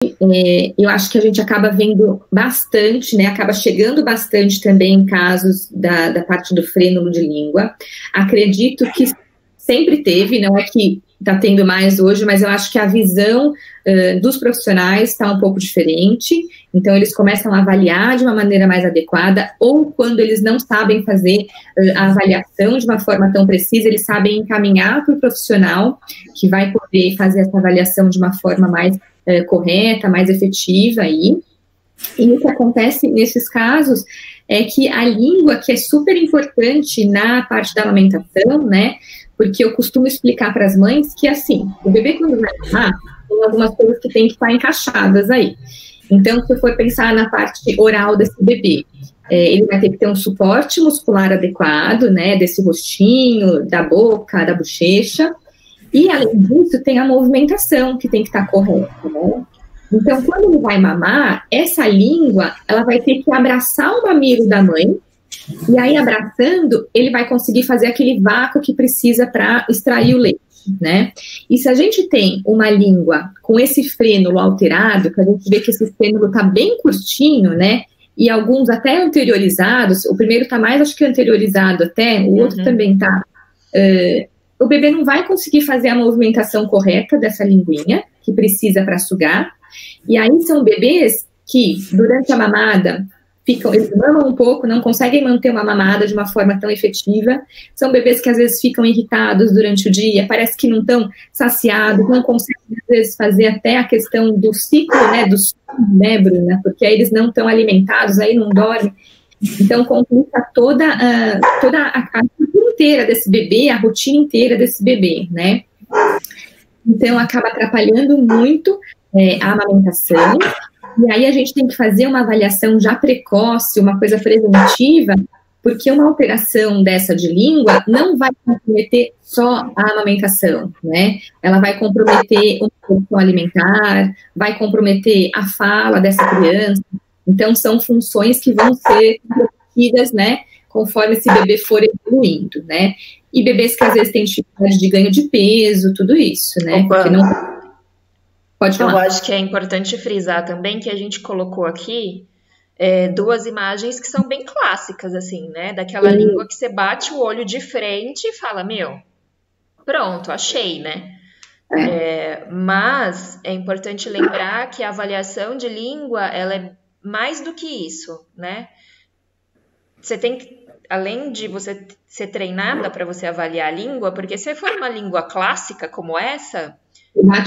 eu acho que a gente acaba vendo bastante, né? Acaba chegando bastante também em casos da parte do frênulo de língua. Acredito que sempre teve, não é que está tendo mais hoje, mas eu acho que a visão dos profissionais está um pouco diferente, então eles começam a avaliar de uma maneira mais adequada, ou quando eles não sabem fazer a avaliação de uma forma tão precisa, eles sabem encaminhar para o profissional que vai poder fazer essa avaliação de uma forma mais correta, mais efetiva aí. E o que acontece nesses casos é que a língua, que é super importante na parte da amamentação, né, porque eu costumo explicar para as mães que, assim, o bebê quando vai mamar, tem algumas coisas que tem que estar encaixadas aí. Então, se for pensar na parte oral desse bebê, ele vai ter que ter um suporte muscular adequado, né, desse rostinho, da boca, da bochecha, e, além disso, tem a movimentação que tem que estar correta, né? Então, quando ele vai mamar, essa língua, ela vai ter que abraçar o mamilo da mãe, e aí, abraçando, ele vai conseguir fazer aquele vácuo que precisa para extrair o leite, né? E se a gente tem uma língua com esse frênulo alterado, que a gente vê que esse frênulo está bem curtinho, né? E alguns até anteriorizados, o primeiro está mais, acho que anteriorizado até, o outro também está. O bebê não vai conseguir fazer a movimentação correta dessa linguinha, que precisa para sugar. E aí são bebês que, durante a mamada, eles mamam um pouco, não conseguem manter uma mamada de uma forma tão efetiva. São bebês que às vezes ficam irritados durante o dia, parece que não estão saciados, não conseguem às vezes fazer até a questão do ciclo, né, do sono, né, Bruna? Porque aí eles não estão alimentados, aí não dormem. Então complica toda a cultura inteira desse bebê, a rotina inteira desse bebê, né? Então acaba atrapalhando muito a amamentação. E aí a gente tem que fazer uma avaliação já precoce, uma coisa preventiva, porque uma alteração dessa de língua não vai comprometer só a amamentação, né? Ela vai comprometer uma produção alimentar, vai comprometer a fala dessa criança. Então, são funções que vão ser comprometidas, né, conforme esse bebê for evoluindo, né? E bebês que às vezes têm dificuldade de ganho de peso, tudo isso, né? Porque não... Pode falar. Eu acho que é importante frisar também que a gente colocou aqui duas imagens que são bem clássicas, assim, né? Daquela língua que você bate o olho de frente e fala, meu, pronto, achei, né? Mas é importante lembrar que a avaliação de língua, ela é mais do que isso, né? Você tem que, além de você ser treinada para você avaliar a língua, porque se for uma língua clássica como essa...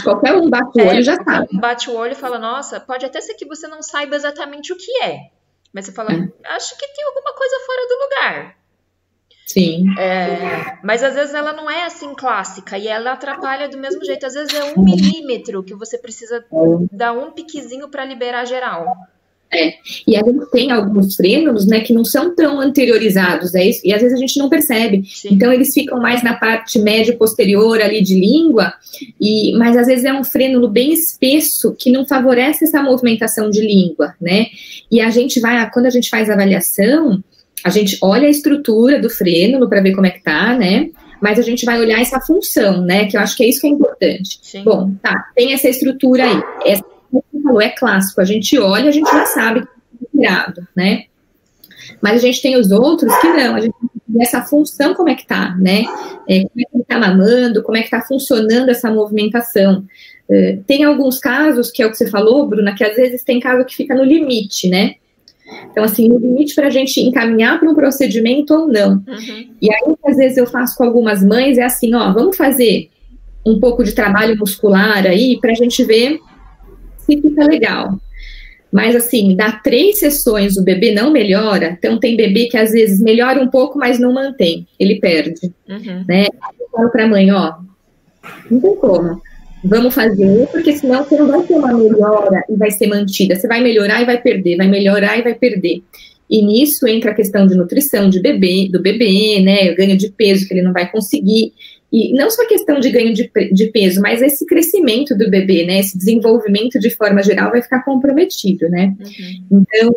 Qualquer um bate o olho já sabe. Bate o olho e fala, nossa, pode até ser que você não saiba exatamente o que é. Mas você fala, acho que tem alguma coisa fora do lugar. Sim. Mas às vezes ela não é assim clássica e ela atrapalha do mesmo jeito. Às vezes é 1 milímetro que você precisa dar um piquezinho para liberar geral. E a gente tem alguns frênulos, né, que não são tão anteriorizados, e às vezes a gente não percebe. Sim. Então eles ficam mais na parte médio posterior ali de língua, mas às vezes é um frênulo bem espesso que não favorece essa movimentação de língua, né? E a gente quando a gente faz a avaliação, a gente olha a estrutura do frênulo para ver como é que tá, né? Mas a gente vai olhar essa função, né? Que eu acho que é isso que é importante. Sim. Bom, tá, tem essa estrutura aí. Como você falou, é clássico. A gente olha, a gente já sabe que é virado, né? Mas a gente tem os outros que não. A gente tem que ver essa função, como é que tá, né? Como é que ele tá mamando, como é que tá funcionando essa movimentação. Tem alguns casos, que é o que você falou, Bruna, que às vezes tem caso que fica no limite, né? Então, assim, no limite para a gente encaminhar para um procedimento ou não. E aí, às vezes, eu faço com algumas mães, é assim, ó, vamos fazer um pouco de trabalho muscular aí para a gente ver se fica legal. Mas, assim, dá 3 sessões, o bebê não melhora. Então, tem bebê que, às vezes, melhora um pouco, mas não mantém. Ele perde, né? Eu falo para a mãe, ó, não tem como. Vamos fazer, porque senão você não vai ter uma melhora e vai ser mantida. Você vai melhorar e vai perder, vai melhorar e vai perder. E nisso entra a questão de nutrição do bebê, né? O ganho de peso que ele não vai conseguir. E não só a questão de ganho de peso, mas esse crescimento do bebê, né? Esse desenvolvimento de forma geral vai ficar comprometido, né? Então,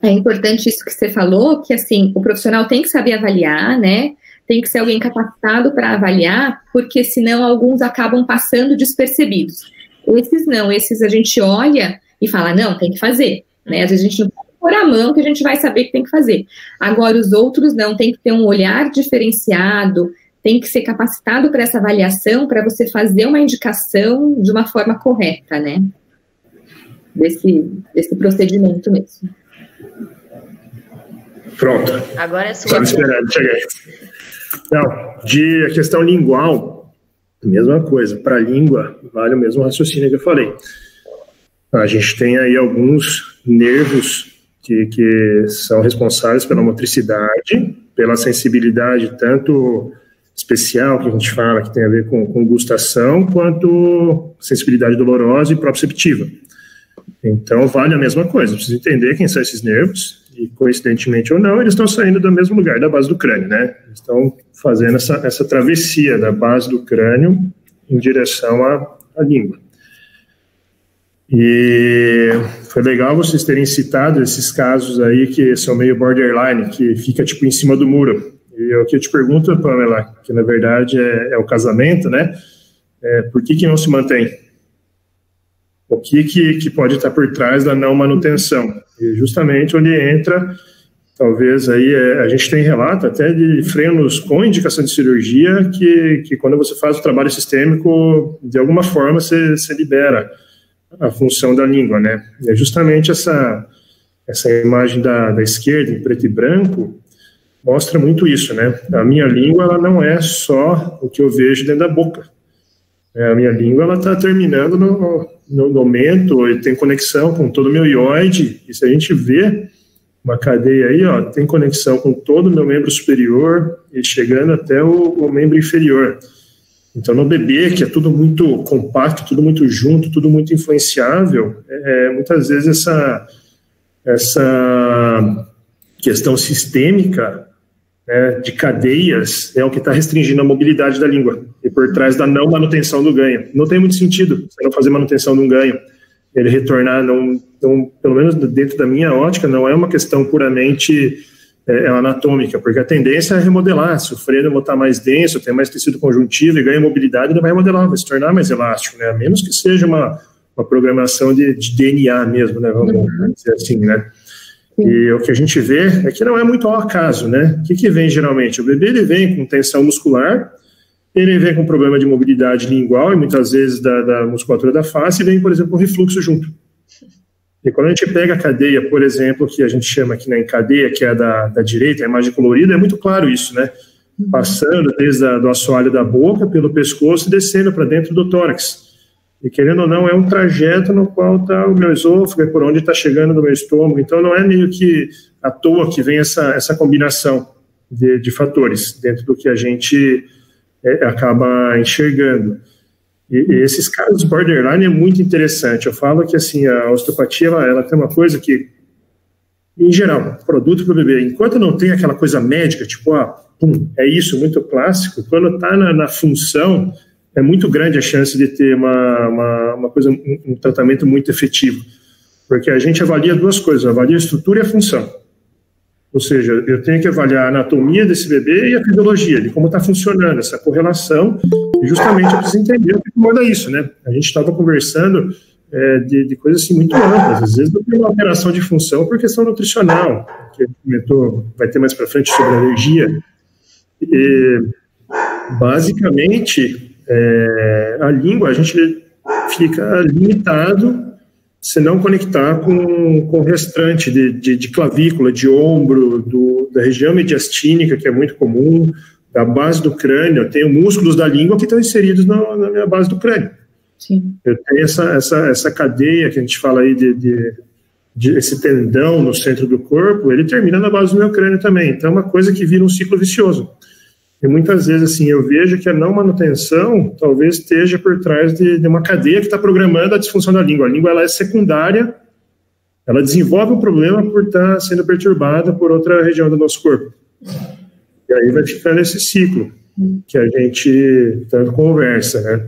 é importante isso que você falou, que assim, o profissional tem que saber avaliar, né? Tem que ser alguém capacitado para avaliar, porque senão alguns acabam passando despercebidos. Esses não, esses a gente olha e fala, não, tem que fazer, né? Às vezes a gente não pode pôr a mão que a gente vai saber que tem que fazer. Agora, os outros não, tem que ter um olhar diferenciado, tem que ser capacitado para essa avaliação, para você fazer uma indicação de uma forma correta, né? Desse procedimento mesmo. Pronto. Agora é sua. Estava esperando, cheguei. Não, a questão lingual, mesma coisa. Para a língua, vale o mesmo raciocínio que eu falei. A gente tem aí alguns nervos que são responsáveis pela motricidade, pela sensibilidade, tanto especial, que a gente fala, que tem a ver com gustação, quanto sensibilidade dolorosa e proprioceptiva. Então, vale a mesma coisa. Precisa entender quem são esses nervos, e coincidentemente ou não, eles estão saindo do mesmo lugar, da base do crânio, né? Eles estão fazendo essa travessia da base do crânio em direção à língua. E foi legal vocês terem citado esses casos aí que são meio borderline, que fica tipo em cima do muro. E o que eu te pergunto, Pamela, que na verdade é o casamento, né? Por que não se mantém? O que pode estar por trás da não manutenção? E justamente onde entra, talvez aí, a gente tem relato até de frenos com indicação de cirurgia, que quando você faz o trabalho sistêmico, de alguma forma você libera a função da língua, né? E é justamente essa imagem da esquerda, em preto e branco, mostra muito isso, né? A minha língua, ela não é só o que eu vejo dentro da boca. A minha língua, ela está terminando no mento, e tem conexão com todo o meu ióide, e se a gente vê uma cadeia aí, ó, tem conexão com todo o meu membro superior e chegando até o membro inferior. Então, no bebê, que é tudo muito compacto, tudo muito junto, tudo muito influenciável, muitas vezes essa questão sistêmica, né, de cadeias é o que está restringindo a mobilidade da língua, e por trás da não manutenção do ganho. Não tem muito sentido você não fazer manutenção de um ganho, ele retornar, pelo menos dentro da minha ótica, não é uma questão puramente anatômica, porque a tendência é remodelar. Se o freno botar mais denso, tem mais tecido conjuntivo e ganha mobilidade, ele vai remodelar, vai se tornar mais elástico, né? A menos que seja uma programação de DNA mesmo, né? Vamos dizer assim, né? E o que a gente vê é que não é muito ao acaso, né? O que vem geralmente? O bebê, ele vem com tensão muscular, ele vem com problema de mobilidade lingual e muitas vezes da musculatura da face, e vem, por exemplo, um refluxo junto. E quando a gente pega a cadeia, por exemplo, que a gente chama aqui na cadeia, que é da direita, a imagem colorida, é muito claro isso, né? Passando desde do assoalho da boca, pelo pescoço e descendo para dentro do tórax. E querendo ou não, é um trajeto no qual está o meu esôfago, é por onde está chegando no meu estômago. Então não é meio que à toa que vem essa combinação de fatores dentro do que a gente acaba enxergando. E esses casos borderline é muito interessante. Eu falo que assim, a osteopatia ela tem uma coisa que, em geral, produto para o bebê, enquanto não tem aquela coisa médica, tipo, é isso, muito clássico, quando está na função, é muito grande a chance de ter uma coisa, um tratamento muito efetivo. Porque a gente avalia duas coisas, avalia a estrutura e a função. Ou seja, eu tenho que avaliar a anatomia desse bebê e a fisiologia, de como está funcionando, essa correlação, e justamente eu preciso entender o que comanda isso, né? A gente estava conversando de coisas assim muito amplas, às vezes não tem uma alteração de função por questão nutricional, que a gente comentou, vai ter mais para frente sobre alergia. E, basicamente, a língua, a gente fica limitado se não conectar com o restante de clavícula, de ombro, da região mediastínica, que é muito comum, da base do crânio. Eu tenho músculos da língua que estão inseridos na minha base do crânio. Sim. Eu tenho essa cadeia que a gente fala aí de esse tendão no centro do corpo, ele termina na base do meu crânio também. Então é uma coisa que vira um ciclo vicioso. E muitas vezes, assim, eu vejo que a não manutenção talvez esteja por trás de uma cadeia que está programando a disfunção da língua. A língua ela é secundária, ela desenvolve um problema por estar sendo perturbada por outra região do nosso corpo. E aí vai ficando esse ciclo que a gente tanto conversa, né?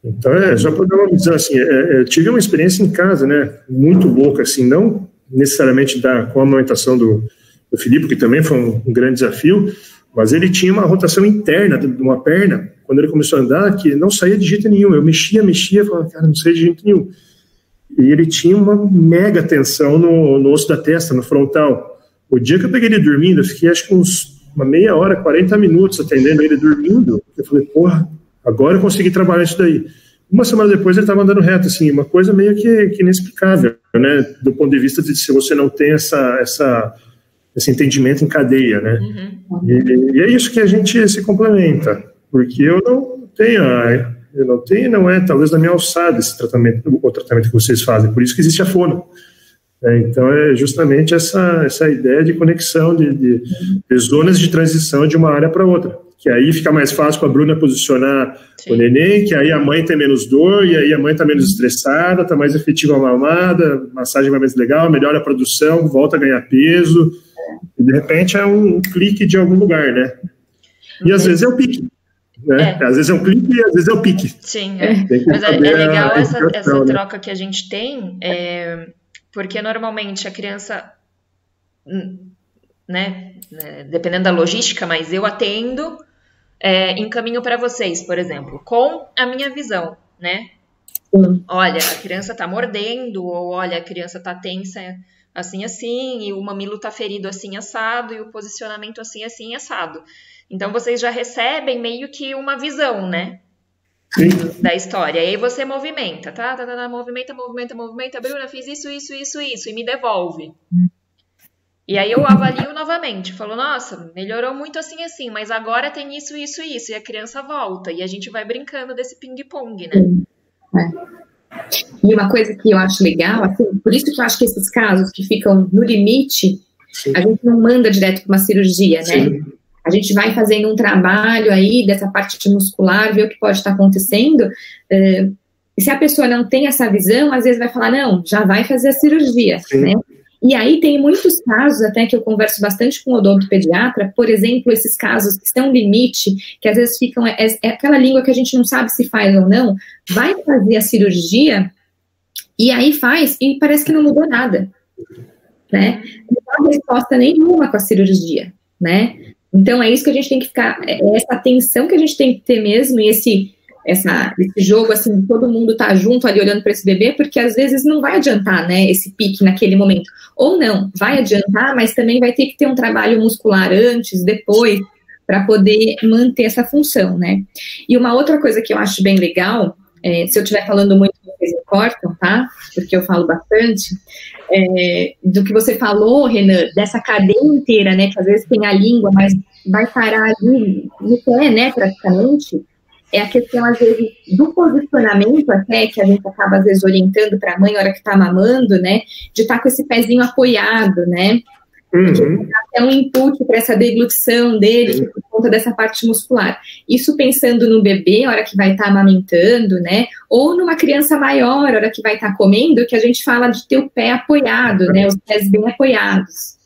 Então, só para dar uma visão, assim, eu tive uma experiência em casa, né, muito louca, assim, não necessariamente com a amamentação do Filipe, que também foi um grande desafio, mas ele tinha uma rotação interna de uma perna quando ele começou a andar, que não saía de jeito nenhum. Eu mexia, falava, cara, não saía de jeito nenhum. E ele tinha uma mega tensão no osso da testa, no frontal. O dia que eu peguei ele dormindo, eu fiquei acho que uma meia hora, 40 minutos atendendo ele dormindo. Eu falei, porra, agora eu consegui trabalhar isso daí. Uma semana depois ele estava andando reto, assim, uma coisa meio que inexplicável, né? Do ponto de vista de se você não tem esse entendimento em cadeia, né? E é isso que a gente se complementa, porque eu não é talvez na minha alçada o tratamento que vocês fazem, por isso que existe a fono. Então é justamente essa ideia de conexão, de zonas de transição de uma área para outra, que aí fica mais fácil para a Bruna posicionar o neném, que aí a mãe tem menos dor, e aí a mãe está menos estressada, está mais efetiva a mamada, massagem vai mais legal, melhora a produção, volta a ganhar peso, e de repente é um clique de algum lugar, né? E às vezes é o pique. Né? Às vezes é um clique e às vezes é o pique. Sim, mas é legal essa troca que a gente tem, porque normalmente a criança, né, dependendo da logística, mas eu atendo, encaminho para vocês, por exemplo, com a minha visão, né? Olha, a criança tá mordendo, ou olha, a criança tá tensa assim, assim, e o mamilo tá ferido assim, assado, e o posicionamento assim, assim, assado. Então, vocês já recebem meio que uma visão, né? Sim. Da história. E aí você movimenta, movimenta. Bruna, fiz isso, e me devolve. E aí eu avalio novamente. Falo, nossa, melhorou muito assim, assim, mas agora tem isso. E a criança volta. E a gente vai brincando desse ping-pong, né? E uma coisa que eu acho legal, assim, por isso que eu acho que esses casos que ficam no limite, a gente não manda direto para uma cirurgia, né? A gente vai fazendo um trabalho aí dessa parte muscular, ver o que pode estar acontecendo. E se a pessoa não tem essa visão, às vezes vai falar, não, já vai fazer a cirurgia, né? E aí tem muitos casos, até que eu converso bastante com o odontopediatra, por exemplo, esses casos que estão no limite, que às vezes ficam, é aquela língua que a gente não sabe se faz ou não, vai fazer a cirurgia, e aí faz, e parece que não mudou nada, né? Não dá resposta nenhuma com a cirurgia, né? Então é isso que a gente tem que ficar, essa atenção que a gente tem que ter mesmo, e esse jogo, assim, todo mundo tá junto ali olhando para esse bebê, porque às vezes não vai adiantar, né, esse pique naquele momento. Ou não, vai adiantar, mas também vai ter que ter um trabalho muscular antes, depois, para poder manter essa função, né. E uma outra coisa que eu acho bem legal, se eu estiver falando muito, vocês me cortam, tá? Porque eu falo bastante, do que você falou, Renan, dessa cadeia inteira, né, que às vezes tem a língua, mas vai parar ali no pé, né, praticamente. É a questão, às vezes, do posicionamento até, que a gente acaba, às vezes, orientando para a mãe na hora que está mamando, né, de estar com esse pezinho apoiado, né, até um input para essa deglutição dele, por conta dessa parte muscular. Isso pensando no bebê, a hora que vai estar amamentando, né, ou numa criança maior, a hora que vai estar comendo, que a gente fala de ter o pé apoiado, né, os pés bem apoiados.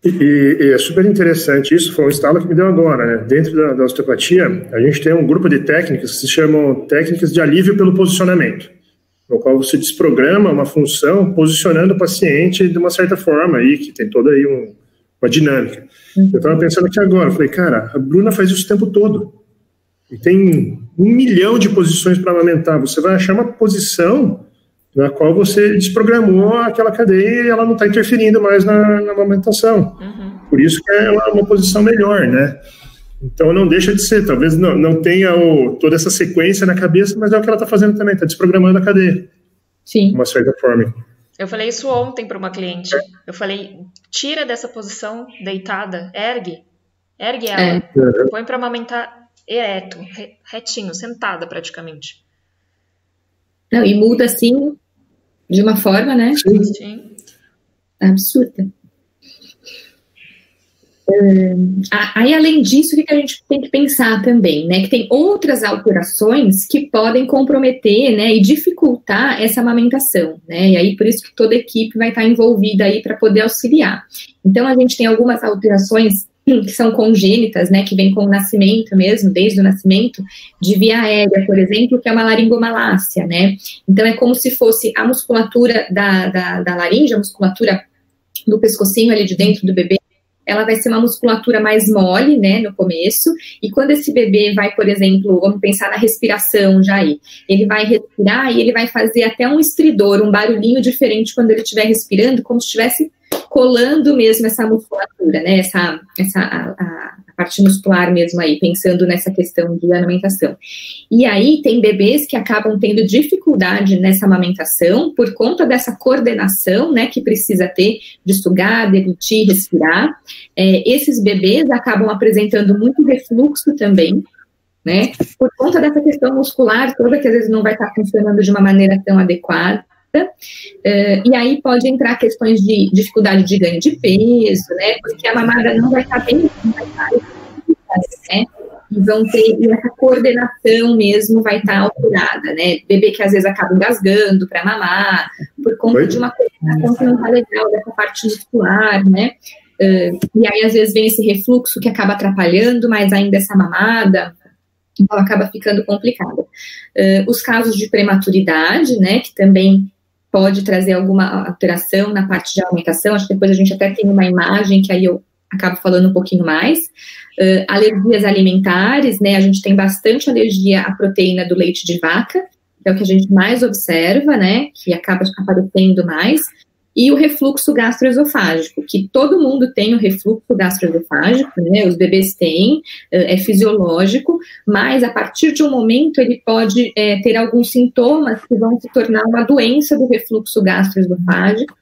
E é super interessante, isso foi um estalo que me deu agora, né? Dentro da osteopatia, a gente tem um grupo de técnicas que se chamam técnicas de alívio pelo posicionamento, no qual você desprograma uma função posicionando o paciente de uma certa forma aí, que tem toda aí uma dinâmica. Eu estava pensando aqui agora, falei, cara, a Bruna faz isso o tempo todo, e tem 1 milhão de posições para amamentar, você vai achar uma posição na qual você desprogramou aquela cadeia e ela não está interferindo mais na amamentação. Por isso que é uma posição melhor, né? Então não deixa de ser, talvez não tenha toda essa sequência na cabeça, mas é o que ela está fazendo também, está desprogramando a cadeia. Sim. De uma certa forma. Eu falei isso ontem para uma cliente. Eu falei, tira dessa posição deitada, ergue ela, põe para amamentar ereto, retinho, sentada praticamente. Não, e muda assim, de uma forma, né? Sim. Absurda. Aí, além disso, o que a gente tem que pensar também, né? Que tem outras alterações que podem comprometer, né? E dificultar essa amamentação, né? E aí, por isso que toda a equipe vai estar envolvida aí para poder auxiliar. Então, a gente tem algumas alterações que são congênitas, né, que vem com o nascimento mesmo, desde o nascimento, de via aérea, por exemplo, que é uma laringomalácia, né, então é como se fosse a musculatura da laringe, a musculatura do pescocinho ali de dentro do bebê, ela vai ser uma musculatura mais mole, né, no começo, e quando esse bebê vai, por exemplo, vamos pensar na respiração já aí, ele vai respirar e ele vai fazer até um estridor, um barulhinho diferente quando ele estiver respirando, como se estivesse colando mesmo essa musculatura, né, a parte muscular mesmo aí, pensando nessa questão de amamentação. E aí tem bebês que acabam tendo dificuldade nessa amamentação por conta dessa coordenação, né, que precisa ter de sugar, deglutir, respirar. Esses bebês acabam apresentando muito refluxo também, né, por conta dessa questão muscular toda, que às vezes não vai estar funcionando de uma maneira tão adequada. E aí pode entrar questões de dificuldade de ganho de peso, né, porque a mamada não vai estar bem, não vai estar, né, e essa coordenação mesmo vai estar alterada, né, bebê que às vezes acaba engasgando para mamar, por conta de uma coordenação que não está legal dessa parte muscular, né, e aí às vezes vem esse refluxo que acaba atrapalhando mais ainda essa mamada, então acaba ficando complicada. Os casos de prematuridade, né, que também pode trazer alguma alteração na parte de alimentação, acho que depois a gente até tem uma imagem que aí eu acabo falando um pouquinho mais. Alergias alimentares, né, a gente tem bastante alergia à proteína do leite de vaca, que é o que a gente mais observa, né, que acaba aparecendo mais, e o refluxo gastroesofágico, que todo mundo tem o refluxo gastroesofágico, né, os bebês têm, é fisiológico, mas a partir de um momento ele pode ter alguns sintomas que vão se tornar uma doença do refluxo gastroesofágico,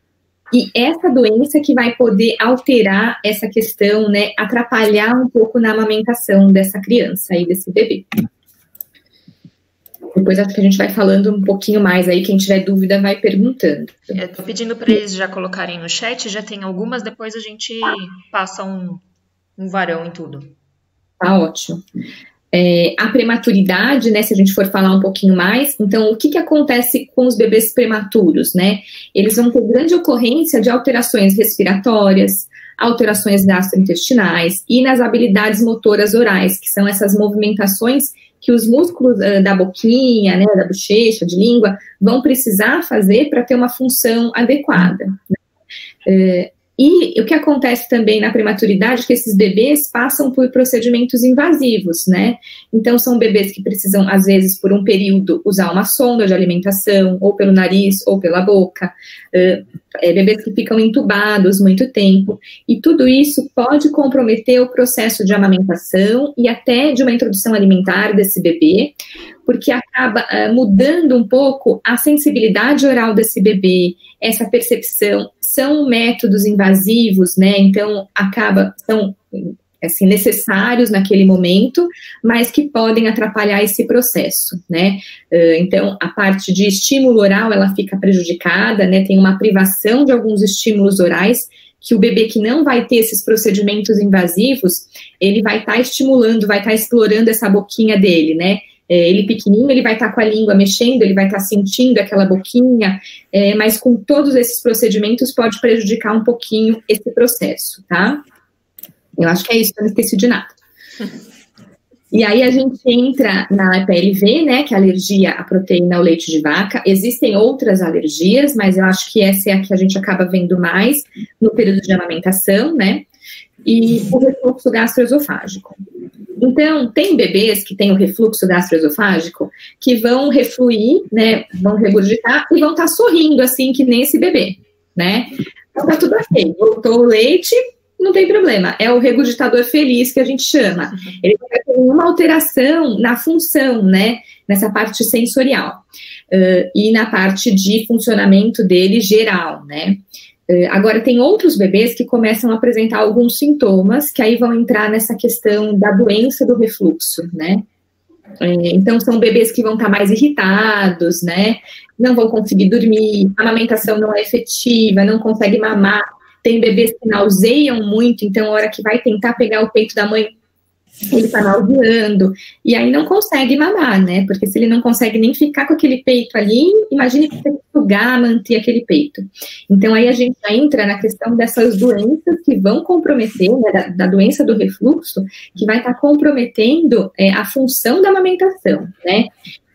e essa doença que vai poder alterar essa questão, né, atrapalhar um pouco na amamentação dessa criança aí, desse bebê. Depois acho que a gente vai falando um pouquinho mais aí, quem tiver dúvida vai perguntando. Eu tô pedindo para eles já colocarem no chat, já tem algumas, depois a gente passa um varão em tudo. Tá ótimo. A prematuridade, né, se a gente for falar um pouquinho mais, então o que acontece com os bebês prematuros, né? Eles vão ter grande ocorrência de alterações respiratórias, alterações gastrointestinais e nas habilidades motoras orais, que são essas movimentações que os músculos da boquinha, né, da bochecha, de língua, vão precisar fazer para ter uma função adequada. Né? E o que acontece também na prematuridade é que esses bebês passam por procedimentos invasivos, né? Então, são bebês que precisam, às vezes, por um período, usar uma sonda de alimentação, ou pelo nariz, ou pela boca. Bebês que ficam entubados muito tempo. E tudo isso pode comprometer o processo de amamentação e até de uma introdução alimentar desse bebê, porque acaba mudando um pouco a sensibilidade oral desse bebê, essa percepção. São métodos invasivos, né, então são assim, necessários naquele momento, mas que podem atrapalhar esse processo, né, então a parte de estímulo oral, ela fica prejudicada, né, tem uma privação de alguns estímulos orais, que o bebê que não vai ter esses procedimentos invasivos, ele vai estar estimulando, vai estar explorando essa boquinha dele, né, ele pequenininho, ele vai estar com a língua mexendo, ele vai estar sentindo aquela boquinha, mas com todos esses procedimentos pode prejudicar um pouquinho esse processo, tá? Eu acho que é isso, eu não esqueci de nada. E aí a gente entra na PLV, né, que é a alergia à proteína ao leite de vaca. Existem outras alergias, mas eu acho que essa é a que a gente acaba vendo mais no período de amamentação, né? E o refluxo gastroesofágico. Então, tem bebês que têm o refluxo gastroesofágico que vão refluir, né, vão regurgitar e vão estar sorrindo, assim, que nem esse bebê, né? Então, tá tudo ok. Voltou o leite, não tem problema. É o regurgitador feliz que a gente chama. Ele vai ter uma alteração na função, né, nessa parte sensorial. E na parte de funcionamento dele geral, né? Agora, tem outros bebês que começam a apresentar alguns sintomas, que aí vão entrar nessa questão da doença do refluxo, né? Então, são bebês que vão estar mais irritados, né? Não vão conseguir dormir, a amamentação não é efetiva, não consegue mamar. Tem bebês que nauseiam muito, então, a hora que vai tentar pegar o peito da mãe, ele está nauseando, e aí não consegue mamar, né? Porque se ele não consegue nem ficar com aquele peito ali, imagine que tem que sugar, manter aquele peito. Então, aí a gente já entra na questão dessas doenças que vão comprometer, né, da doença do refluxo, que vai estar comprometendo a função da amamentação, né?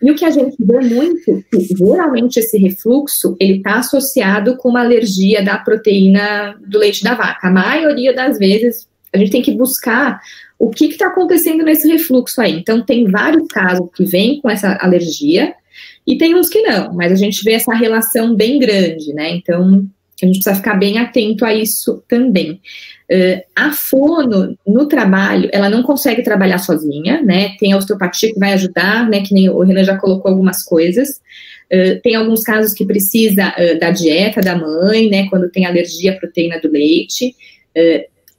E o que a gente vê muito, que geralmente esse refluxo, ele está associado com uma alergia da proteína do leite da vaca. A maioria das vezes, a gente tem que buscar o que está acontecendo nesse refluxo aí. Então, tem vários casos que vêm com essa alergia e tem uns que não, mas a gente vê essa relação bem grande, né? Então, a gente precisa ficar bem atento a isso também. A fono, no trabalho, ela não consegue trabalhar sozinha, né? Tem a osteopatia que vai ajudar, né? Que nem o Renan já colocou algumas coisas. Tem alguns casos que precisa da dieta da mãe, né? Quando tem alergia à proteína do leite.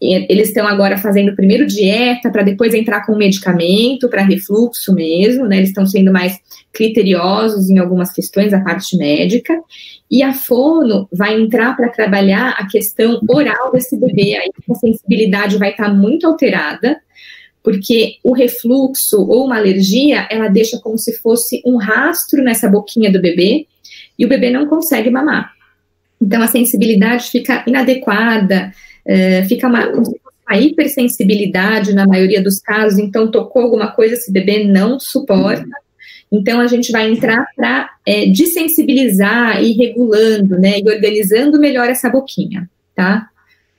Eles estão agora fazendo primeiro dieta para depois entrar com medicamento para refluxo mesmo, né? Eles estão sendo mais criteriosos em algumas questões, a parte médica. E a fono vai entrar para trabalhar a questão oral desse bebê, aí a sensibilidade vai estar muito alterada, porque o refluxo ou uma alergia, ela deixa como se fosse um rastro nessa boquinha do bebê, e o bebê não consegue mamar. Então a sensibilidade fica inadequada, fica uma hipersensibilidade na maioria dos casos, então tocou alguma coisa, esse bebê não suporta. Então, a gente vai entrar para desensibilizar e regulando, né, e organizando melhor essa boquinha, tá?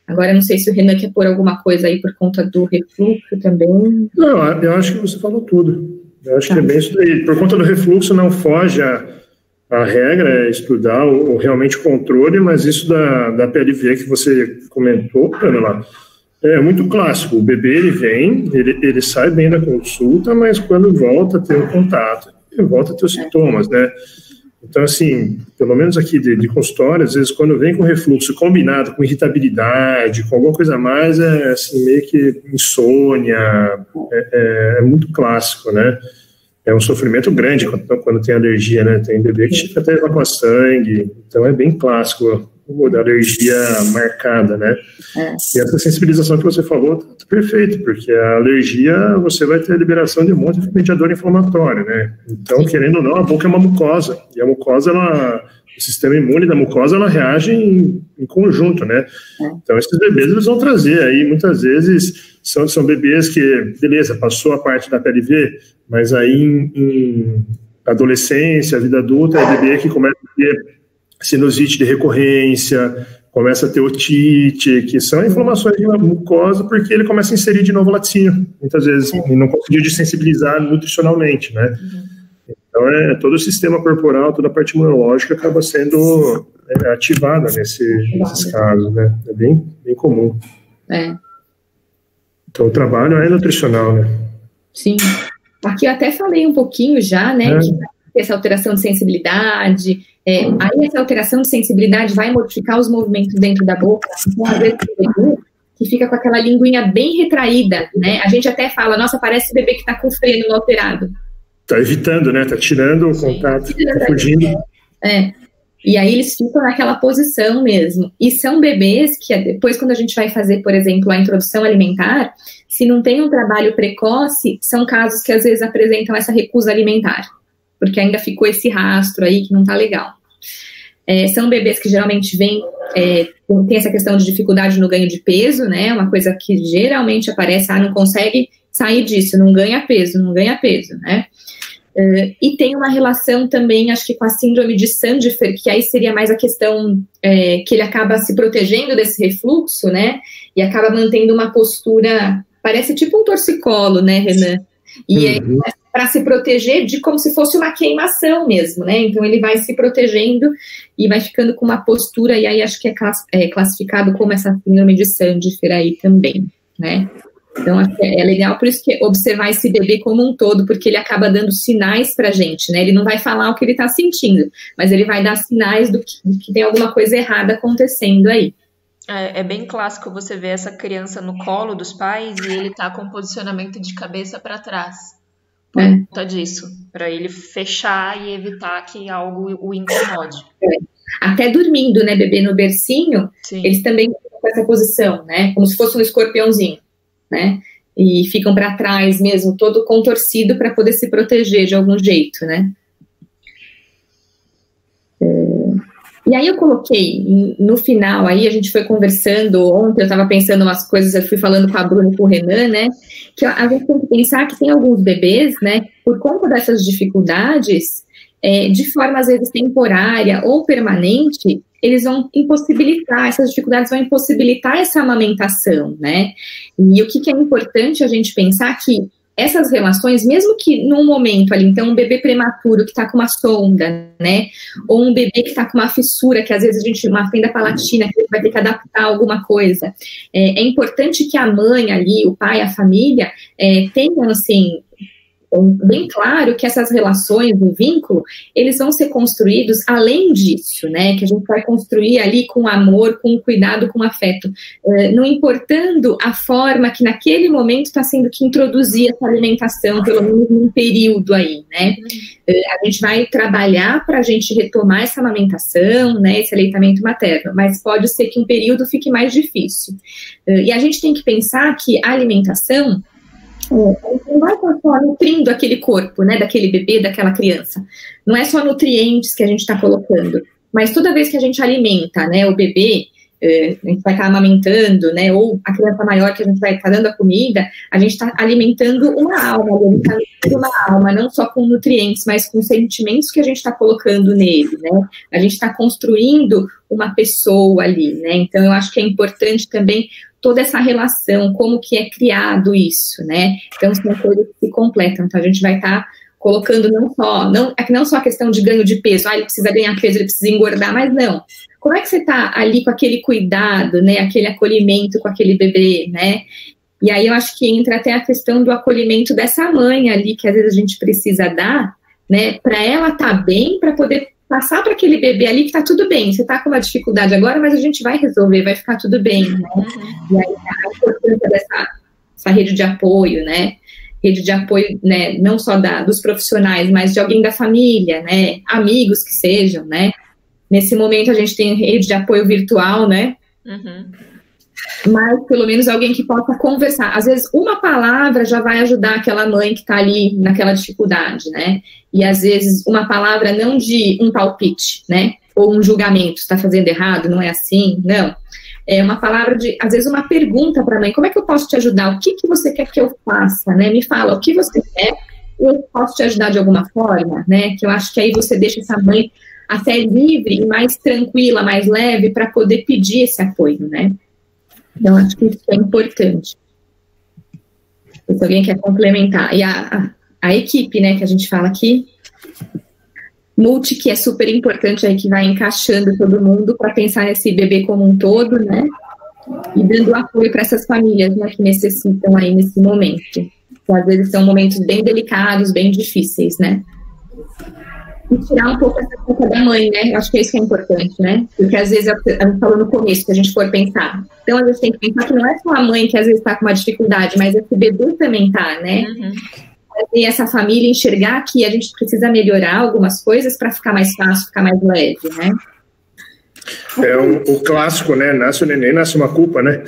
Agora, não sei se o Renan quer pôr alguma coisa aí por conta do refluxo também. Não, eu acho que você falou tudo. Eu acho que é bem isso daí. Por conta do refluxo, não foge a regra, é estudar realmente o controle, mas isso da PLV que você comentou, Pamela, é muito clássico. O bebê, ele vem, ele sai bem da consulta, mas quando volta a ter um contato, ele volta a ter os sintomas, né? Então, assim, pelo menos aqui de consultório, às vezes, quando vem com refluxo combinado com irritabilidade, com alguma coisa a mais, é assim, meio que insônia, é muito clássico, né? É um sofrimento grande quando tem alergia, né? Tem bebê que chega até evacuar sangue, então é bem clássico da alergia marcada, né? E essa sensibilização que você falou tá perfeito, porque a alergia, você vai ter a liberação de um monte de mediador inflamatório, né? Então, querendo ou não, a boca é uma mucosa, e a mucosa, o sistema imune da mucosa, ela reage em conjunto, né? Então, esses bebês, eles vão trazer aí, muitas vezes, são bebês que, beleza, passou a parte da PLV, mas aí em adolescência, vida adulta, é bebê que começa a ter sinusite de recorrência, começa a ter otite, que são inflamações de mucosa, porque ele começa a inserir de novo laticínio, muitas vezes, e não conseguiu desensibilizar nutricionalmente, né? Então, todo o sistema corporal, toda a parte imunológica acaba sendo ativada nesses casos, né? É bem comum. Então, o trabalho é nutricional, né? Sim. Aqui eu até falei um pouquinho já, né, que essa alteração de sensibilidade, aí essa alteração de sensibilidade vai modificar os movimentos dentro da boca, então às vezes o bebê que fica com aquela linguinha bem retraída, né, a gente até fala, nossa, parece bebê que tá com o freno alterado. Tá evitando, né, tá tirando o contato, tá fugindo. E aí eles ficam naquela posição mesmo. E são bebês que depois, quando a gente vai fazer, por exemplo, a introdução alimentar, se não tem um trabalho precoce, são casos que às vezes apresentam essa recusa alimentar, porque ainda ficou esse rastro aí que não tá legal. São bebês que geralmente tem essa questão de dificuldade no ganho de peso, né? Uma coisa que geralmente aparece, não consegue sair disso, não ganha peso, né? E tem uma relação também, acho que com a síndrome de Sandfer, que aí seria mais a questão que ele acaba se protegendo desse refluxo, né? E acaba mantendo uma postura, parece tipo um torcicolo, né, Renan? E para se proteger de como se fosse uma queimação mesmo, né? Então ele vai se protegendo e vai ficando com uma postura, e aí acho que é classificado como essa síndrome de Sandfer aí também, né? Então, é legal, por isso que observar esse bebê como um todo, porque ele acaba dando sinais pra gente, né? Ele não vai falar o que ele tá sentindo, mas ele vai dar sinais do que tem alguma coisa errada acontecendo aí. É bem clássico você ver essa criança no colo dos pais e ele tá com posicionamento de cabeça para trás. Por conta disso, para ele fechar e evitar que algo o incomode. Até dormindo, né, bebê no bercinho, sim, eles também ficam com essa posição, né? Como se fosse um escorpiãozinho, né? E ficam para trás mesmo, todo contorcido para poder se proteger de algum jeito, né? E aí eu coloquei, no final, aí a gente foi conversando, ontem eu estava pensando umas coisas, eu fui falando com a Bruna e com o Renan, né, que a gente tem que pensar que tem alguns bebês, né, por conta dessas dificuldades, de forma às vezes temporária ou permanente, eles vão impossibilitar, essas dificuldades vão impossibilitar essa amamentação, né, e o que é importante a gente pensar que essas relações, mesmo que num momento ali, então um bebê prematuro que está com uma sonda, né, ou um bebê que está com uma fissura, que às vezes a gente, uma fenda palatina, que vai ter que adaptar alguma coisa, é importante que a mãe ali, o pai, a família, tenham, assim, bem claro que essas relações, o vínculo, eles vão ser construídos além disso, né, que a gente vai construir ali com amor, com cuidado, com afeto, não importando a forma que naquele momento está sendo que introduzir essa alimentação, pelo menos num período aí, né, a gente vai trabalhar para a gente retomar essa amamentação, né, esse aleitamento materno, mas pode ser que um período fique mais difícil, e a gente tem que pensar que a alimentação não vai estar só nutrindo aquele corpo, né, daquele bebê, daquela criança. Não é só nutrientes que a gente está colocando, mas toda vez que a gente alimenta, né, o bebê, a gente vai estar amamentando, né, ou a criança maior que a gente vai estar dando a comida, a gente está alimentando uma alma, não só com nutrientes, mas com sentimentos que a gente está colocando nele, né, a gente está construindo uma pessoa ali, né, então eu acho que é importante também toda essa relação, como que é criado isso, né, então são coisas que se completam, então a gente vai estar colocando não só a questão de ganho de peso, ele precisa ganhar peso, ele precisa engordar, mas não, como é que você está ali com aquele cuidado, né, aquele acolhimento com aquele bebê, né, e aí eu acho que entra até a questão do acolhimento dessa mãe ali, que às vezes a gente precisa dar, né, para ela estar bem, para poder passar para aquele bebê ali que tá tudo bem, você tá com uma dificuldade agora, mas a gente vai resolver, vai ficar tudo bem, né? E aí a importância dessa rede de apoio, né? Rede de apoio, né? Não só dos profissionais, mas de alguém da família, né? Amigos que sejam, né? Nesse momento a gente tem rede de apoio virtual, né? Mas pelo menos alguém que possa conversar. Às vezes uma palavra já vai ajudar aquela mãe que está ali naquela dificuldade, né? E às vezes uma palavra não de um palpite, né? Ou um julgamento, está fazendo errado, não é assim, não. É uma palavra de, às vezes uma pergunta para a mãe, como é que eu posso te ajudar? O que você quer que eu faça, né? Me fala o que você quer, eu posso te ajudar de alguma forma, né? Que eu acho que aí você deixa essa mãe até livre e mais tranquila, mais leve para poder pedir esse apoio, né? Então, acho que isso é importante. Se alguém quer complementar. E a equipe, né, que a gente fala aqui, multi, que é super importante, aí que vai encaixando todo mundo para pensar nesse bebê como um todo, né, e dando apoio para essas famílias, né, que necessitam aí nesse momento. Que às vezes são momentos bem delicados, bem difíceis, né. E tirar um pouco essa culpa da mãe, né? Eu acho que é isso que é importante, né? Porque às vezes, a gente falou no começo, que a gente for pensar. Então, a gente tem que pensar que não é só a mãe que às vezes está com uma dificuldade, mas esse bebê também tá, né? E essa família enxergar que a gente precisa melhorar algumas coisas para ficar mais fácil, ficar mais leve, né? É o clássico, né? Nasce o neném, nasce uma culpa, né?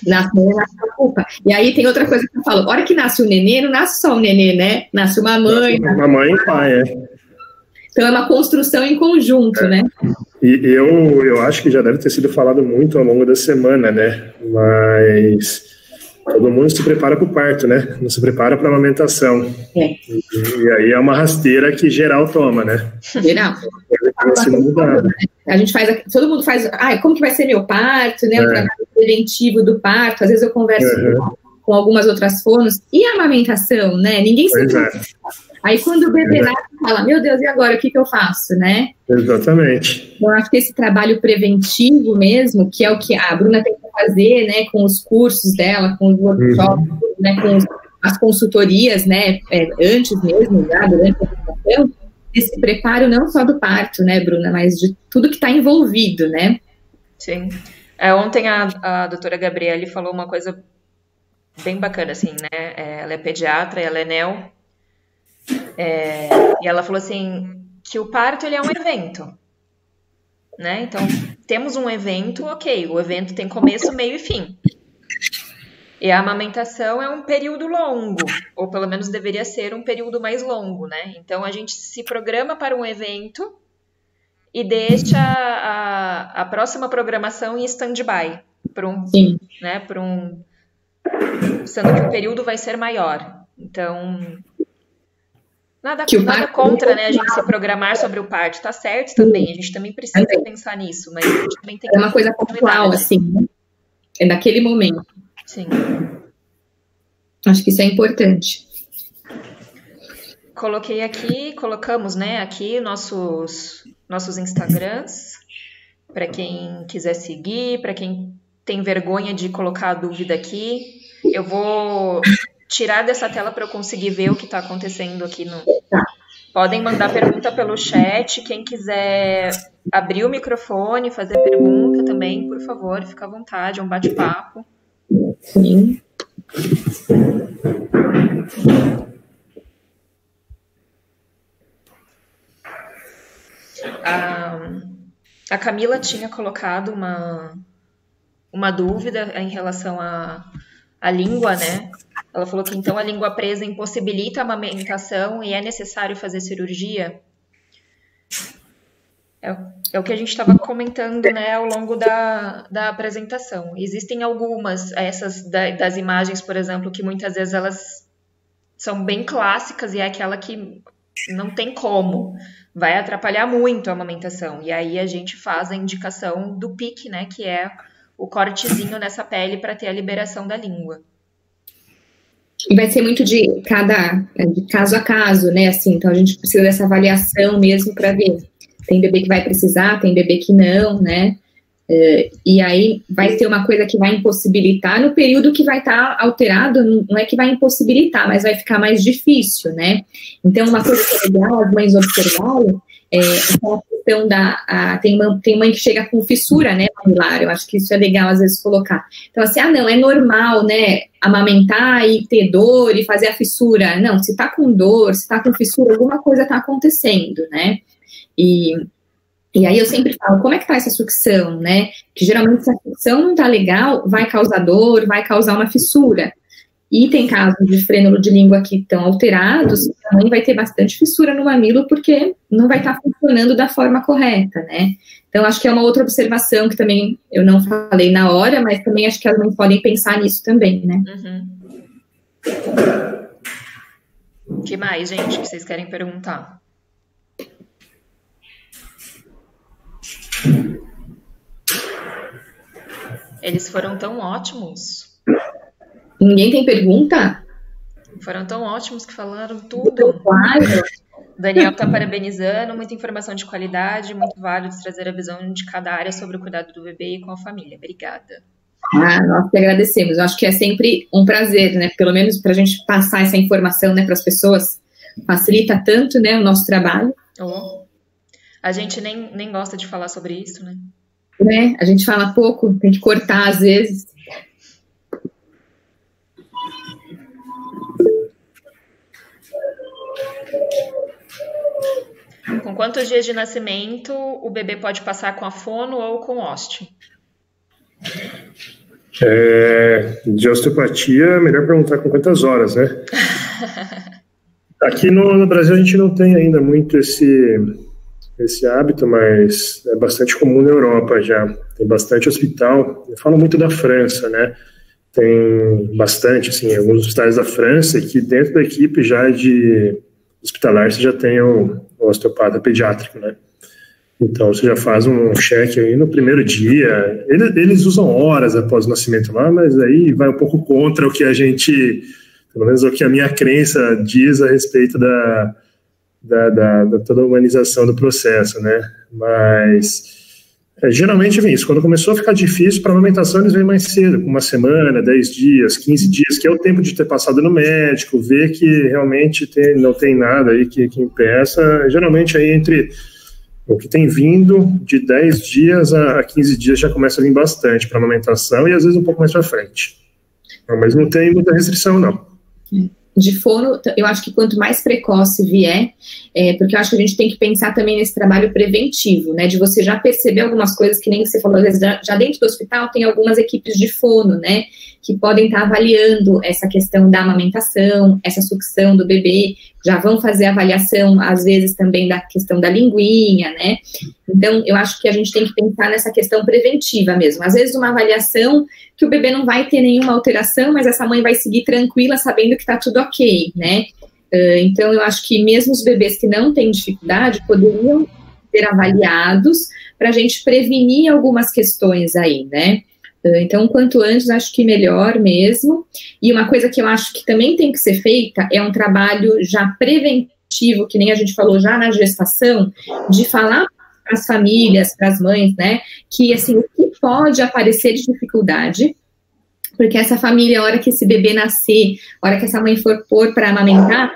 Nasce uma culpa. E aí tem outra coisa que eu falo, a hora que nasce o neném, não nasce só o neném, né? Nasce uma mãe. Nasce uma mãe e pai, Então é uma construção em conjunto, né? E eu acho que já deve ter sido falado muito ao longo da semana, né? Mas todo mundo se prepara para o parto, né? Não se prepara para a amamentação. E aí é uma rasteira que geral toma, né? Geral. A gente faz, todo mundo faz, como que vai ser meu parto, né? O trabalho preventivo do parto. Às vezes eu converso com algumas outras fonos. E a amamentação, né? Ninguém se preocupa. Aí quando o bebê nasce, fala, meu Deus, e agora, o que eu faço, né? Exatamente. Eu acho que esse trabalho preventivo mesmo, que é o que a Bruna tem que fazer, né, com os cursos dela, com os workshops, né, com as consultorias, né, antes mesmo, já, durante a gestação, esse preparo não só do parto, né, Bruna, mas de tudo que está envolvido, né? Sim. Ontem a doutora Gabriele falou uma coisa bem bacana, assim, né? Ela é pediatra, ela é neo, e ela falou assim que o parto ele é um evento, né? Então temos um evento, ok, o evento tem começo, meio e fim. E a amamentação é um período longo, ou pelo menos deveria ser um período mais longo, né? Então a gente se programa para um evento e deixa a próxima programação em stand-by, né, sendo que o período vai ser maior. Então, nada contra, né, a gente se programar sobre o parto, tá certo também, a gente também precisa pensar nisso, mas a gente também tem que... É uma coisa pontual, assim, né? É naquele momento. Sim. Acho que isso é importante. Colocamos, né, aqui nossos Instagrams, para quem quiser seguir, para quem tem vergonha de colocar a dúvida aqui. Eu vou tirar dessa tela para eu conseguir ver o que está acontecendo aqui no... Podem mandar pergunta pelo chat, quem quiser abrir o microfone, fazer pergunta também, por favor, fica à vontade, é um bate-papo. Sim. A Camila tinha colocado uma dúvida em relação à língua, né? Ela falou que então a língua presa impossibilita a amamentação e é necessário fazer cirurgia. É o que a gente estava comentando, né, ao longo da apresentação. Existem algumas, essas das imagens, por exemplo, que muitas vezes elas são bem clássicas e é aquela que não tem como, vai atrapalhar muito a amamentação. E aí a gente faz a indicação do PIC, né, que é o cortezinho nessa pele para ter a liberação da língua. E vai ser muito de caso a caso, né, assim, então a gente precisa dessa avaliação mesmo para ver. Tem bebê que vai precisar, tem bebê que não, né? E aí vai ter uma coisa que vai impossibilitar no período que vai estar alterado, não é que vai impossibilitar, mas vai ficar mais difícil, né? Então, uma coisa que é legal as mães observarem é aquela questão tem mãe que chega com fissura, né, mamilar, eu acho que isso é legal às vezes colocar. Então, assim, não, é normal, né, amamentar e ter dor e fazer a fissura. Não, se tá com dor, se tá com fissura, alguma coisa tá acontecendo, né? E aí eu sempre falo, como é que tá essa sucção, né? Que geralmente se a sucção não tá legal, vai causar dor, vai causar uma fissura. E tem casos de frênulo de língua que estão alterados, também vai ter bastante fissura no mamilo, porque não vai estar funcionando da forma correta, né? Então, acho que é uma outra observação que também eu não falei na hora, mas também acho que elas não podem pensar nisso também, né? O que mais, gente, que vocês querem perguntar? Eles foram tão ótimos. Ninguém tem pergunta? Foram tão ótimos que falaram tudo. Claro. Daniel está parabenizando, muita informação de qualidade, muito válido trazer a visão de cada área sobre o cuidado do bebê e com a família. Obrigada. Nós que agradecemos. Eu acho que é sempre um prazer, né? Pelo menos para a gente passar essa informação, né, para as pessoas. Facilita tanto, né, o nosso trabalho. A gente nem gosta de falar sobre isso, né? A gente fala pouco, tem que cortar às vezes. Com quantos dias de nascimento o bebê pode passar com a fono ou com hoste? De osteopatia, é melhor perguntar com quantas horas, né? Aqui no Brasil a gente não tem ainda muito esse hábito, mas é bastante comum na Europa já. Tem bastante hospital. Eu falo muito da França, né? Tem bastante, assim, alguns hospitais da França que dentro da equipe já de hospitalar você já tem o osteopata pediátrico, né? Então você já faz um check aí no primeiro dia. Eles usam horas após o nascimento lá, mas aí vai um pouco contra o que a gente, pelo menos o que a minha crença diz a respeito da toda a humanização do processo, né? Mas geralmente vem isso. Quando começou a ficar difícil para a amamentação, eles vêm mais cedo, com uma semana, 10 dias, 15 dias, que é o tempo de ter passado no médico, ver que realmente não tem nada aí que impeça. Geralmente aí entre o que tem vindo de 10 dias a 15 dias já começa a vir bastante para a amamentação e às vezes um pouco mais para frente. Mas não tem muita restrição, não. de fono, eu acho que quanto mais precoce vier, porque eu acho que a gente tem que pensar também nesse trabalho preventivo, né, de você já perceber algumas coisas, que nem você falou, às vezes já dentro do hospital tem algumas equipes de fono, né, que podem estar avaliando essa questão da amamentação, essa sucção do bebê, já vão fazer avaliação, às vezes, também da questão da linguinha, né, então eu acho que a gente tem que pensar nessa questão preventiva mesmo, às vezes uma avaliação que o bebê não vai ter nenhuma alteração, mas essa mãe vai seguir tranquila, sabendo que está tudo ok, né, então eu acho que mesmo os bebês que não têm dificuldade poderiam ser avaliados para a gente prevenir algumas questões aí, né. Então, quanto antes, acho que melhor mesmo. E uma coisa que eu acho que também tem que ser feita é um trabalho já preventivo, que nem a gente falou já na gestação, de falar para as famílias, para as mães, né, que assim, o que pode aparecer de dificuldade, porque essa família, a hora que esse bebê nascer, a hora que essa mãe for pôr para amamentar,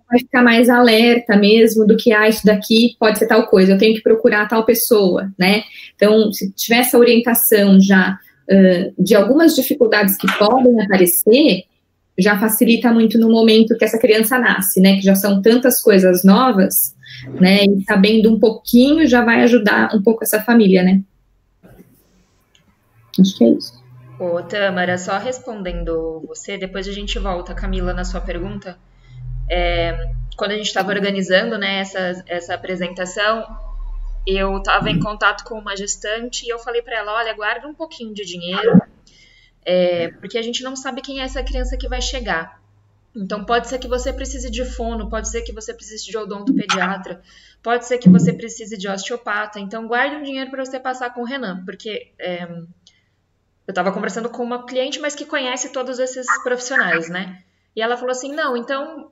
vai ficar mais alerta mesmo do que, isso daqui pode ser tal coisa, eu tenho que procurar tal pessoa, né. Então, se tiver essa orientação já de algumas dificuldades que podem aparecer, já facilita muito no momento que essa criança nasce, né, que já são tantas coisas novas, né, e sabendo um pouquinho já vai ajudar um pouco essa família, né. Acho que é isso. Ô, Tâmara, só respondendo você, depois a gente volta, Camila, na sua pergunta. Quando a gente estava organizando, né, essa apresentação, eu estava em contato com uma gestante e eu falei para ela, olha, guarda um pouquinho de dinheiro, porque a gente não sabe quem é essa criança que vai chegar. Então, pode ser que você precise de fono, pode ser que você precise de odontopediatra, pode ser que você precise de osteopata. Então, guarde um dinheiro para você passar com o Renan, porque eu estava conversando com uma cliente, mas que conhece todos esses profissionais, né? E ela falou assim, não, então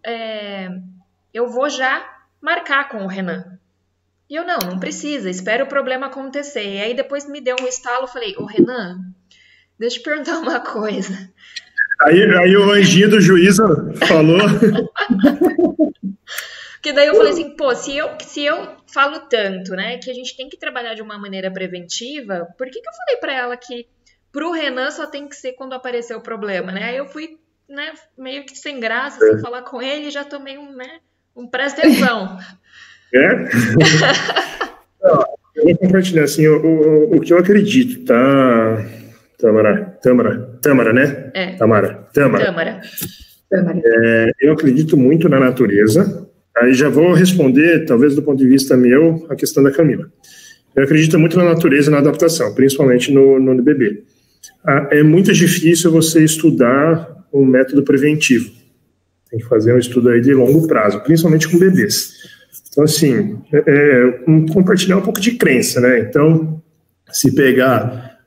eu vou já marcar com o Renan. E eu, não precisa, espera o problema acontecer. E aí depois me deu um estalo, falei, ô Renan, deixa eu te perguntar uma coisa. Aí o anjinho do juízo falou. Que daí eu falei assim, pô, se eu falo tanto, né, que a gente tem que trabalhar de uma maneira preventiva, por que eu falei pra ela que pro Renan só tem que ser quando aparecer o problema, né? Aí eu fui, né, meio que sem graça, sem falar com ele, e já tomei um presta atenção. Eu vou compartilhar assim, o que eu acredito, tá, Tâmara, né? Tâmara. Eu acredito muito na natureza. Aí já vou responder, talvez do ponto de vista meu, a questão da Camila. Eu acredito muito na natureza e na adaptação, principalmente no bebê. É muito difícil você estudar um método preventivo. Tem que fazer um estudo aí de longo prazo, principalmente com bebês. Então, assim, compartilhar um pouco de crença, né? Então, se pegar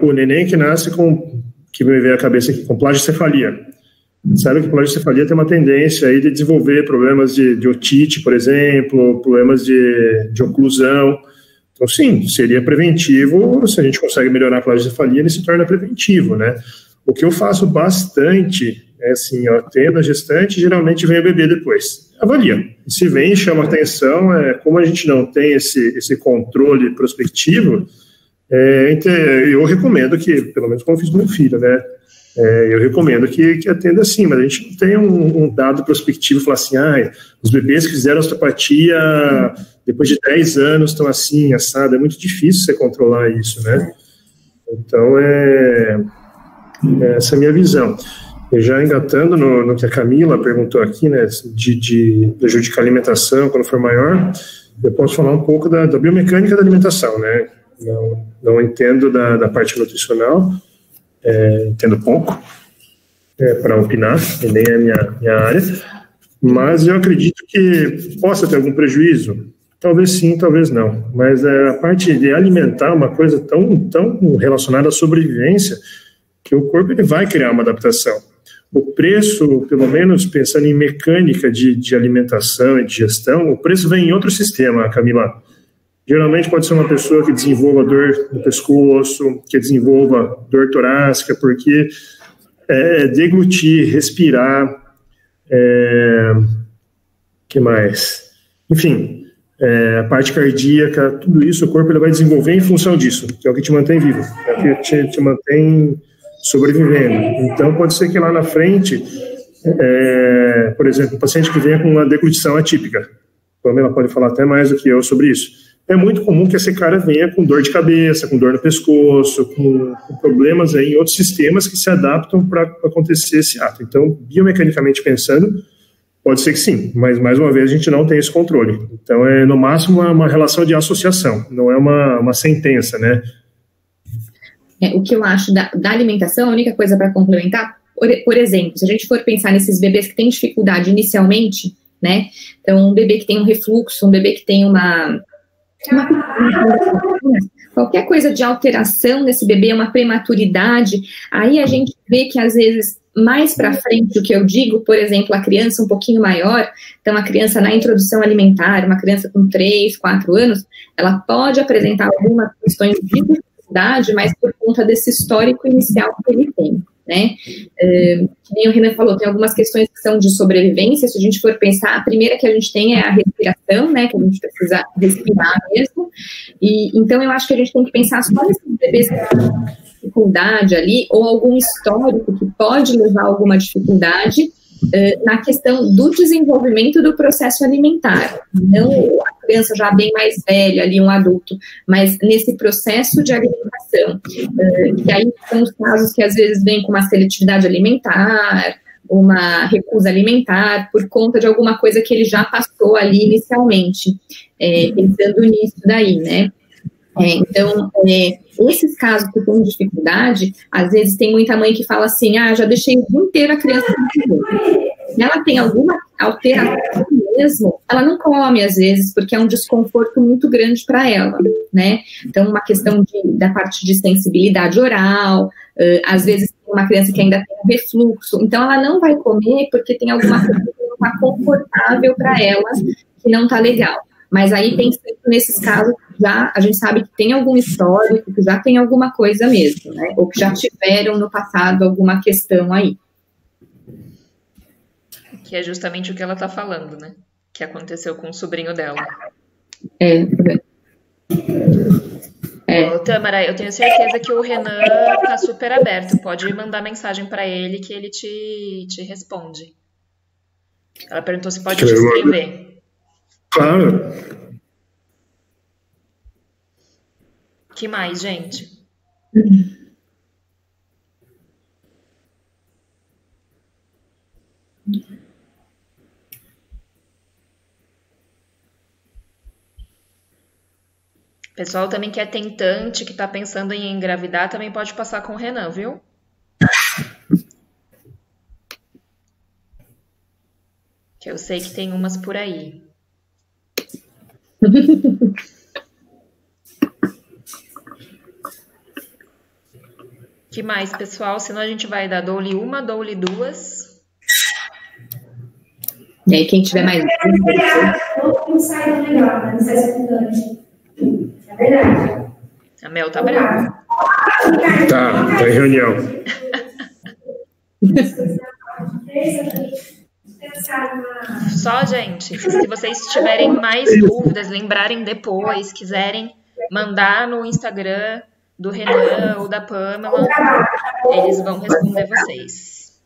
o neném que nasce que me veio a cabeça aqui, com plagicefalia. Sabe que plagicefalia tem uma tendência aí de desenvolver problemas de otite, por exemplo, problemas de oclusão. Então, sim, seria preventivo. Se a gente consegue melhorar a plagicefalia, ele se torna preventivo, né? O que eu faço bastante é assim, tendo a gestante, geralmente vem o bebê depois. Avalia. E se vem, chama atenção, como a gente não tem esse controle prospectivo, eu recomendo que, pelo menos como eu fiz com meu filho, né? Eu recomendo que atenda assim, mas a gente não tem um dado prospectivo, falar assim, os bebês que fizeram osteopatia depois de 10 anos estão assim, assado. É muito difícil você controlar isso, né? Então, essa é a minha visão. E já engatando no que a Camila perguntou aqui, né, de prejudicar a alimentação quando for maior, eu posso falar um pouco da biomecânica da alimentação, né? Não entendo da parte nutricional, entendo pouco para opinar, e nem é minha área, mas eu acredito que possa ter algum prejuízo. Talvez sim, talvez não. Mas a parte de alimentar é uma coisa tão relacionada à sobrevivência que o corpo ele vai criar uma adaptação. O preço, pelo menos pensando em mecânica de alimentação e digestão, o preço vem em outro sistema, Camila. Geralmente pode ser uma pessoa que desenvolva dor no pescoço, que desenvolva dor torácica, porque deglutir, respirar, que mais? Enfim, a parte cardíaca, tudo isso o corpo ele vai desenvolver em função disso, que é o que te mantém vivo, é o que te mantém sobrevivendo. Então pode ser que lá na frente Por exemplo, um paciente que venha com uma deglutição atípica, a Pamela pode falar até mais do que eu sobre isso. É muito comum que esse cara venha com dor de cabeça, com dor no pescoço, com problemas aí em outros sistemas que se adaptam para acontecer esse ato. Então, biomecanicamente pensando, pode ser que sim, mas mais uma vez a gente não tem esse controle. Então, é no máximo uma relação de associação, não é uma sentença, né? O que eu acho da alimentação, a única coisa para complementar, por exemplo, se a gente for pensar nesses bebês que têm dificuldade inicialmente, né? Então, um bebê que tem um refluxo, um bebê que tem qualquer coisa de alteração nesse bebê, uma prematuridade, aí a gente vê que às vezes mais para frente, o que eu digo, por exemplo, a criança um pouquinho maior, então a criança na introdução alimentar, uma criança com 3, 4 anos, ela pode apresentar algumas questões de dificuldade, mas por conta desse histórico inicial que ele tem, né? Que nem o Renan falou, tem algumas questões que são de sobrevivência. Se a gente for pensar, a primeira que a gente tem é a respiração, né? Que a gente precisa respirar mesmo. E então eu acho que a gente tem que pensar só nesses bebês que têm dificuldade ali, ou algum histórico que pode levar a alguma dificuldade na questão do desenvolvimento do processo alimentar, não a criança já bem mais velha ali, um adulto, mas nesse processo de alimentação, que aí são os casos que às vezes vem com uma seletividade alimentar, uma recusa alimentar, por conta de alguma coisa que ele já passou ali inicialmente, pensando nisso daí, né? Então, esses casos que têm dificuldade, às vezes tem muita mãe que fala assim, já deixei o dia inteiro a criança comer. Se ela tem alguma alteração mesmo, ela não come às vezes, porque é um desconforto muito grande para ela, né? Então, uma questão da parte de sensibilidade oral, às vezes tem uma criança que ainda tem um refluxo, então ela não vai comer porque tem alguma coisa que não está confortável para ela, que não está legal. Mas aí, pensando nesses casos, já a gente sabe que tem algum histórico, que já tem alguma coisa mesmo, né? Ou que já tiveram no passado alguma questão aí. Que é justamente o que ela está falando, né? Que aconteceu com o sobrinho dela. Tâmara, eu tenho certeza que o Renan está super aberto. Pode mandar mensagem para ele que ele te responde. Ela perguntou se pode te escrever. Claro. Que mais, gente? Pessoal também que é tentante, que tá pensando em engravidar, também pode passar com o Renan, viu? Que eu sei que tem umas por aí. Que mais, pessoal? Senão a gente vai dar dou-lhe uma, dou-lhe duas. E aí, quem tiver mais... Não sai melhor, não sai secundante. É verdade. A Mel tá brava. Tá em reunião. Só, gente, se vocês tiverem mais dúvidas, lembrarem depois, quiserem mandar no Instagram do Renan ou da Pamela, eles vão responder vocês.